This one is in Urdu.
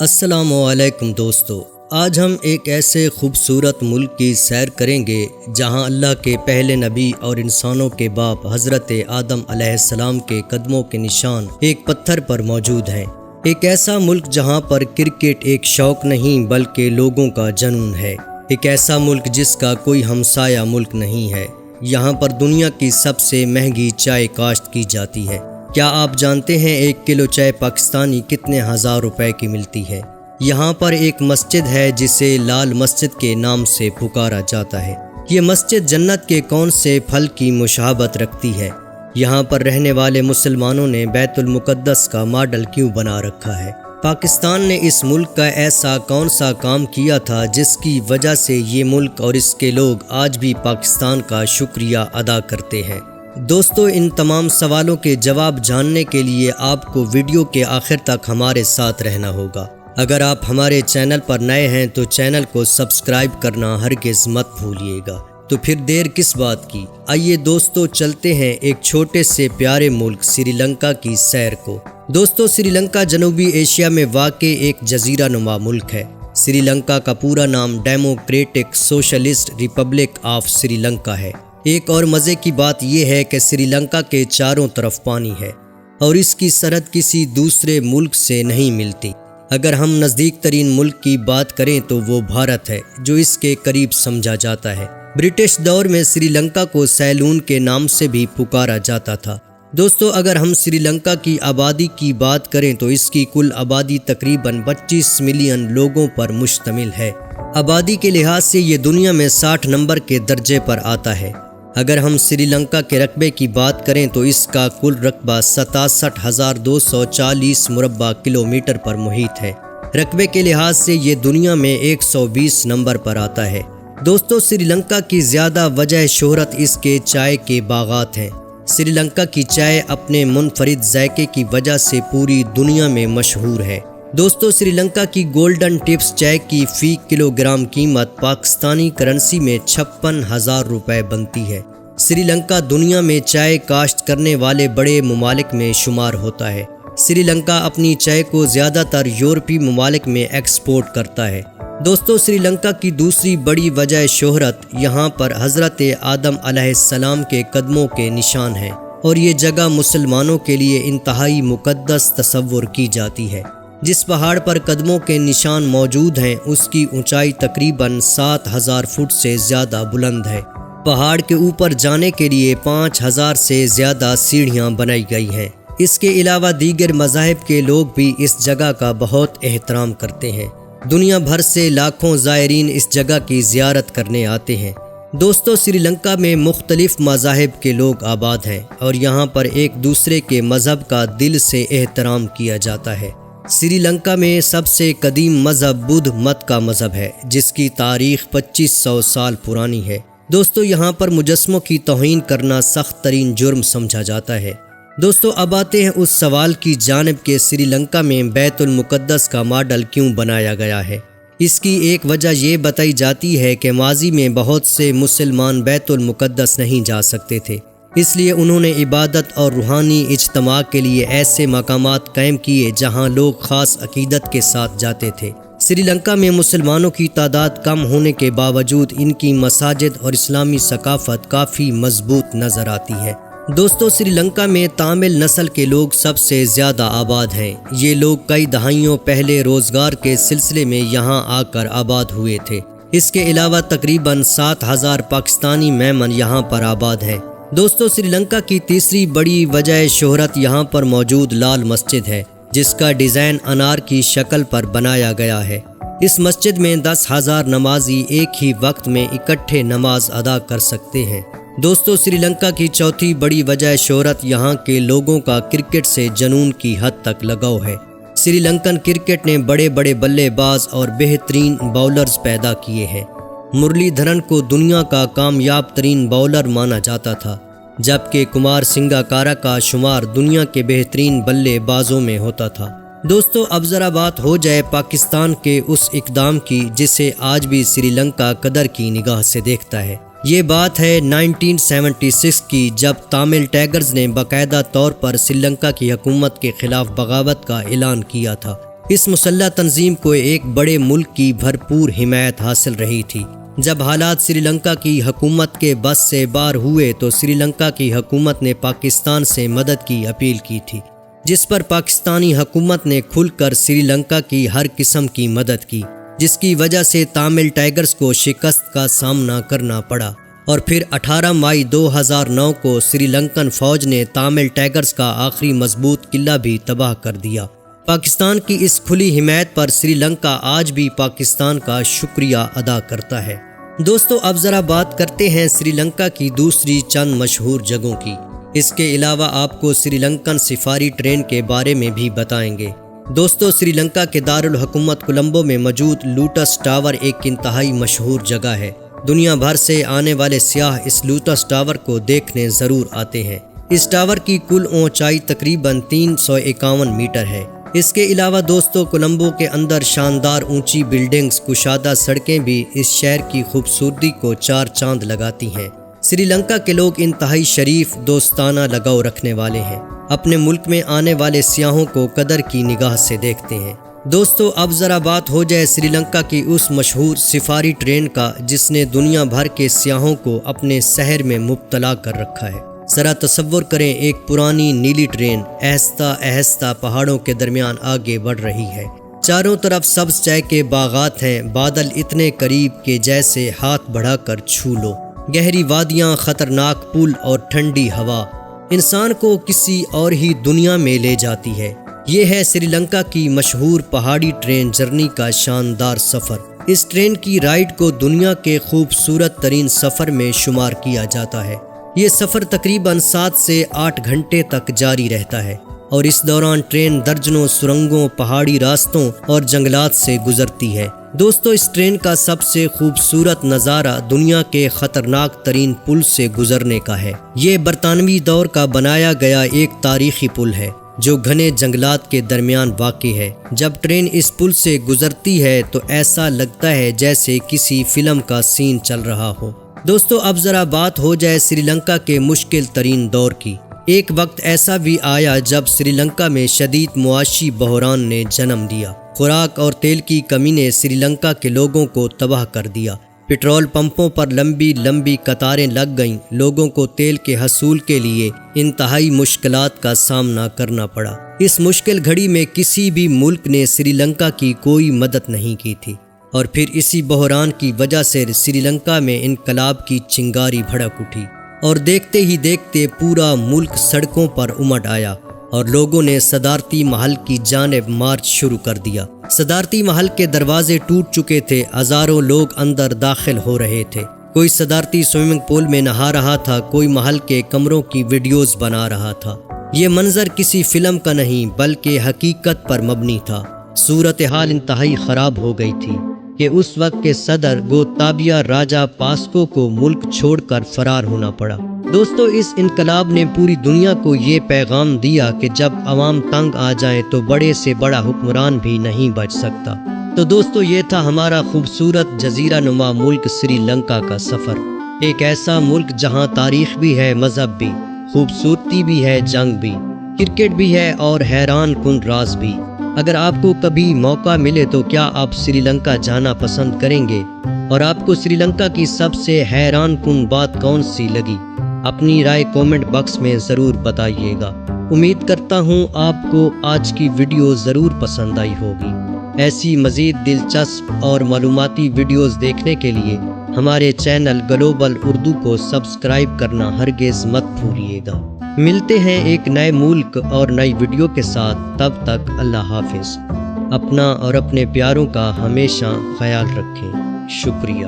السلام علیکم دوستو، آج ہم ایک ایسے خوبصورت ملک کی سیر کریں گے جہاں اللہ کے پہلے نبی اور انسانوں کے باپ حضرت آدم علیہ السلام کے قدموں کے نشان ایک پتھر پر موجود ہیں۔ ایک ایسا ملک جہاں پر کرکٹ ایک شوق نہیں بلکہ لوگوں کا جنون ہے۔ ایک ایسا ملک جس کا کوئی ہمسایہ ملک نہیں ہے۔ یہاں پر دنیا کی سب سے مہنگی چائے کاشت کی جاتی ہے۔ کیا آپ جانتے ہیں 1 کلو چائے پاکستانی کتنے ہزار روپے کی ملتی ہے؟ یہاں پر ایک مسجد ہے جسے لال مسجد کے نام سے پکارا جاتا ہے۔ یہ مسجد جنت کے کون سے پھل کی مشابہت رکھتی ہے؟ یہاں پر رہنے والے مسلمانوں نے بیت المقدس کا ماڈل کیوں بنا رکھا ہے؟ پاکستان نے اس ملک کا ایسا کون سا کام کیا تھا جس کی وجہ سے یہ ملک اور اس کے لوگ آج بھی پاکستان کا شکریہ ادا کرتے ہیں؟ دوستو، ان تمام سوالوں کے جواب جاننے کے لیے آپ کو ویڈیو کے آخر تک ہمارے ساتھ رہنا ہوگا۔ اگر آپ ہمارے چینل پر نئے ہیں تو چینل کو سبسکرائب کرنا ہرگز مت بھولیے گا۔ تو پھر دیر کس بات کی، آئیے دوستو چلتے ہیں ایک چھوٹے سے پیارے ملک سری لنکا کی سیر کو۔ دوستو، سری لنکا جنوبی ایشیا میں واقع ایک جزیرہ نما ملک ہے۔ سری لنکا کا پورا نام democratic socialist republic of Sri Lanka ہے۔ ایک اور مزے کی بات یہ ہے کہ سری لنکا کے چاروں طرف پانی ہے اور اس کی سرحد کسی دوسرے ملک سے نہیں ملتی۔ اگر ہم نزدیک ترین ملک کی بات کریں تو وہ بھارت ہے، جو اس کے قریب سمجھا جاتا ہے۔ برٹش دور میں سری لنکا کو سیلون کے نام سے بھی پکارا جاتا تھا۔ دوستو، اگر ہم سری لنکا کی آبادی کی بات کریں تو اس کی کل آبادی تقریباً 25 ملین لوگوں پر مشتمل ہے۔ آبادی کے لحاظ سے یہ دنیا میں 60 نمبر کے درجے پر آتا ہے۔ اگر ہم سری لنکا کے رقبے کی بات کریں تو اس کا کل رقبہ 67,240 مربع کلومیٹر پر محیط ہے۔ رقبے کے لحاظ سے یہ دنیا میں 120 نمبر پر آتا ہے۔ دوستو، سری لنکا کی زیادہ وجہ شہرت اس کے چائے کے باغات ہیں۔ سری لنکا کی چائے اپنے منفرد ذائقے کی وجہ سے پوری دنیا میں مشہور ہے۔ دوستو، سری لنکا کی گولڈن ٹپس چائے کی فی کلو گرام قیمت پاکستانی کرنسی میں 56,000 روپے بنتی ہے۔ سری لنکا دنیا میں چائے کاشت کرنے والے بڑے ممالک میں شمار ہوتا ہے۔ سری لنکا اپنی چائے کو زیادہ تر یورپی ممالک میں ایکسپورٹ کرتا ہے۔ دوستو، سری لنکا کی دوسری بڑی وجہ شہرت یہاں پر حضرت آدم علیہ السلام کے قدموں کے نشان ہیں اور یہ جگہ مسلمانوں کے لیے انتہائی مقدس تصور کی جاتی ہے۔ جس پہاڑ پر قدموں کے نشان موجود ہیں اس کی اونچائی تقریباً 7,000 فٹ سے زیادہ بلند ہے۔ پہاڑ کے اوپر جانے کے لیے 5,000 سے زیادہ سیڑھیاں بنائی گئی ہیں۔ اس کے علاوہ دیگر مذاہب کے لوگ بھی اس جگہ کا بہت احترام کرتے ہیں۔ دنیا بھر سے لاکھوں زائرین اس جگہ کی زیارت کرنے آتے ہیں۔ دوستو، سری لنکا میں مختلف مذاہب کے لوگ آباد ہیں اور یہاں پر ایک دوسرے کے مذہب کا دل سے احترام کیا جاتا ہے۔ سری لنکا میں سب سے قدیم مذہب بدھ مت کا مذہب ہے، جس کی تاریخ 2500 سال پرانی ہے۔ دوستو، یہاں پر مجسموں کی توہین کرنا سخت ترین جرم سمجھا جاتا ہے۔ دوستو، اب آتے ہیں اس سوال کی جانب کہ سری لنکا میں بیت المقدس کا ماڈل کیوں بنایا گیا ہے۔ اس کی ایک وجہ یہ بتائی جاتی ہے کہ ماضی میں بہت سے مسلمان بیت المقدس نہیں جا سکتے تھے، اس لیے انہوں نے عبادت اور روحانی اجتماع کے لیے ایسے مقامات قائم کیے جہاں لوگ خاص عقیدت کے ساتھ جاتے تھے۔ سری لنکا میں مسلمانوں کی تعداد کم ہونے کے باوجود ان کی مساجد اور اسلامی ثقافت کافی مضبوط نظر آتی ہے۔ دوستو، سری لنکا میں تامل نسل کے لوگ سب سے زیادہ آباد ہیں۔ یہ لوگ کئی دہائیوں پہلے روزگار کے سلسلے میں یہاں آ کر آباد ہوئے تھے۔ اس کے علاوہ تقریباً 7,000 پاکستانی میمن یہاں پر آباد ہیں۔ دوستو، سری لنکا کی تیسری بڑی وجہ شہرت یہاں پر موجود لال مسجد ہے، جس کا ڈیزائن انار کی شکل پر بنایا گیا ہے۔ اس مسجد میں 10,000 نمازی ایک ہی وقت میں اکٹھے نماز ادا کر سکتے ہیں۔ دوستو، سری لنکا کی چوتھی بڑی وجہ شہرت یہاں کے لوگوں کا کرکٹ سے جنون کی حد تک لگاؤ ہے۔ سری لنکن کرکٹ نے بڑے بڑے بلے باز اور بہترین باؤلرز پیدا کیے ہیں۔ مرلی دھرن کو دنیا کا کامیاب ترین باؤلر مانا جاتا تھا، جبکہ کمار سنگاکارا کا شمار دنیا کے بہترین بلے بازوں میں ہوتا تھا۔ دوستو، اب ذرا بات ہو جائے پاکستان کے اس اقدام کی جسے آج بھی سری لنکا قدر کی نگاہ سے دیکھتا ہے۔ یہ بات ہے 1976 کی، جب تامل ٹائگرز نے باقاعدہ طور پر سری لنکا کی حکومت کے خلاف بغاوت کا اعلان کیا تھا۔ اس مسلح تنظیم کو ایک بڑے ملک کی بھرپور حمایت حاصل رہی تھی۔ جب حالات سری لنکا کی حکومت کے بس سے باہر ہوئے تو سری لنکا کی حکومت نے پاکستان سے مدد کی اپیل کی تھی، جس پر پاکستانی حکومت نے کھل کر سری لنکا کی ہر قسم کی مدد کی، جس کی وجہ سے تامل ٹائیگرز کو شکست کا سامنا کرنا پڑا۔ اور پھر 18 مئی 2009 کو سری لنکن فوج نے تامل ٹائیگرز کا آخری مضبوط قلعہ بھی تباہ کر دیا۔ پاکستان کی اس کھلی حمایت پر سری لنکا آج بھی پاکستان کا شکریہ ادا کرتا ہے۔ دوستو اب ذرا بات کرتے ہیں سری لنکا کی دوسری چند مشہور جگہوں کی۔ اس کے علاوہ آپ کو سری لنکن سفاری ٹرین کے بارے میں بھی بتائیں گے۔ دوستو سری لنکا کے دارالحکومت کولمبو میں موجود لوٹس ٹاور ایک انتہائی مشہور جگہ ہے۔ دنیا بھر سے آنے والے سیاح اس لوٹس ٹاور کو دیکھنے ضرور آتے ہیں۔ اس ٹاور کی کل اونچائی تقریباً 351 میٹر ہے۔ اس کے علاوہ دوستو کولمبو کے اندر شاندار اونچی بلڈنگز، کشادہ سڑکیں بھی اس شہر کی خوبصورتی کو چار چاند لگاتی ہیں۔ سری لنکا کے لوگ انتہائی شریف، دوستانہ لگاؤ رکھنے والے ہیں، اپنے ملک میں آنے والے سیاحوں کو قدر کی نگاہ سے دیکھتے ہیں۔ دوستو اب ذرا بات ہو جائے سری لنکا کی اس مشہور سفاری ٹرین کا جس نے دنیا بھر کے سیاحوں کو اپنے سحر میں مبتلا کر رکھا ہے۔ ذرا تصور کریں، ایک پرانی نیلی ٹرین آہستہ آہستہ پہاڑوں کے درمیان آگے بڑھ رہی ہے۔ چاروں طرف سبز چائے کے باغات ہیں، بادل اتنے قریب کہ جیسے ہاتھ بڑھا کر چھو لو، گہری وادیاں، خطرناک پل اور ٹھنڈی ہوا انسان کو کسی اور ہی دنیا میں لے جاتی ہے۔ یہ ہے سری لنکا کی مشہور پہاڑی ٹرین جرنی کا شاندار سفر۔ اس ٹرین کی رائڈ کو دنیا کے خوبصورت ترین سفر میں شمار کیا جاتا ہے۔ یہ سفر تقریباً 7 سے 8 گھنٹے تک جاری رہتا ہے اور اس دوران ٹرین درجنوں سرنگوں، پہاڑی راستوں اور جنگلات سے گزرتی ہے۔ دوستو اس ٹرین کا سب سے خوبصورت نظارہ دنیا کے خطرناک ترین پل سے گزرنے کا ہے۔ یہ برطانوی دور کا بنایا گیا ایک تاریخی پل ہے جو گھنے جنگلات کے درمیان واقع ہے۔ جب ٹرین اس پل سے گزرتی ہے تو ایسا لگتا ہے جیسے کسی فلم کا سین چل رہا ہو۔ دوستو اب ذرا بات ہو جائے سری لنکا کے مشکل ترین دور کی۔ ایک وقت ایسا بھی آیا جب سری لنکا میں شدید معاشی بحران نے جنم لیا۔ خوراک اور تیل کی کمی نے سری لنکا کے لوگوں کو تباہ کر دیا۔ پیٹرول پمپوں پر لمبی لمبی قطاریں لگ گئیں، لوگوں کو تیل کے حصول کے لیے انتہائی مشکلات کا سامنا کرنا پڑا۔ اس مشکل گھڑی میں کسی بھی ملک نے سری لنکا کی کوئی مدد نہیں کی تھی، اور پھر اسی بحران کی وجہ سے سری لنکا میں انقلاب کی چنگاری بھڑک اٹھی اور دیکھتے ہی دیکھتے پورا ملک سڑکوں پر امٹ آیا اور لوگوں نے صدارتی محل کی جانب مارچ شروع کر دیا۔ صدارتی محل کے دروازے ٹوٹ چکے تھے، ہزاروں لوگ اندر داخل ہو رہے تھے۔ کوئی صدارتی سوئمنگ پول میں نہا رہا تھا، کوئی محل کے کمروں کی ویڈیوز بنا رہا تھا۔ یہ منظر کسی فلم کا نہیں بلکہ حقیقت پر مبنی تھا۔ صورتحال انتہائی خراب ہو گئی تھی کہ اس وقت کے صدر گوتابیہ راجا پاسکو کو ملک چھوڑ کر فرار ہونا پڑا۔ دوستو اس انقلاب نے پوری دنیا کو یہ پیغام دیا کہ جب عوام تنگ آ جائیں تو بڑے سے بڑا حکمران بھی نہیں بچ سکتا۔ تو دوستو یہ تھا ہمارا خوبصورت جزیرہ نما ملک سری لنکا کا سفر۔ ایک ایسا ملک جہاں تاریخ بھی ہے، مذہب بھی، خوبصورتی بھی ہے، جنگ بھی، کرکٹ بھی ہے اور حیران کن راز بھی۔ اگر آپ کو کبھی موقع ملے تو کیا آپ سری لنکا جانا پسند کریں گے؟ اور آپ کو سری لنکا کی سب سے حیران کن بات کون سی لگی؟ اپنی رائے کومنٹ باکس میں ضرور بتائیے گا۔ امید کرتا ہوں آپ کو آج کی ویڈیو ضرور پسند آئی ہوگی۔ ایسی مزید دلچسپ اور معلوماتی ویڈیوز دیکھنے کے لیے ہمارے چینل گلوبل اردو کو سبسکرائب کرنا ہرگز مت بھولیے گا۔ ملتے ہیں ایک نئے ملک اور نئی ویڈیو کے ساتھ، تب تک اللہ حافظ۔ اپنا اور اپنے پیاروں کا ہمیشہ خیال رکھیں۔ شکریہ۔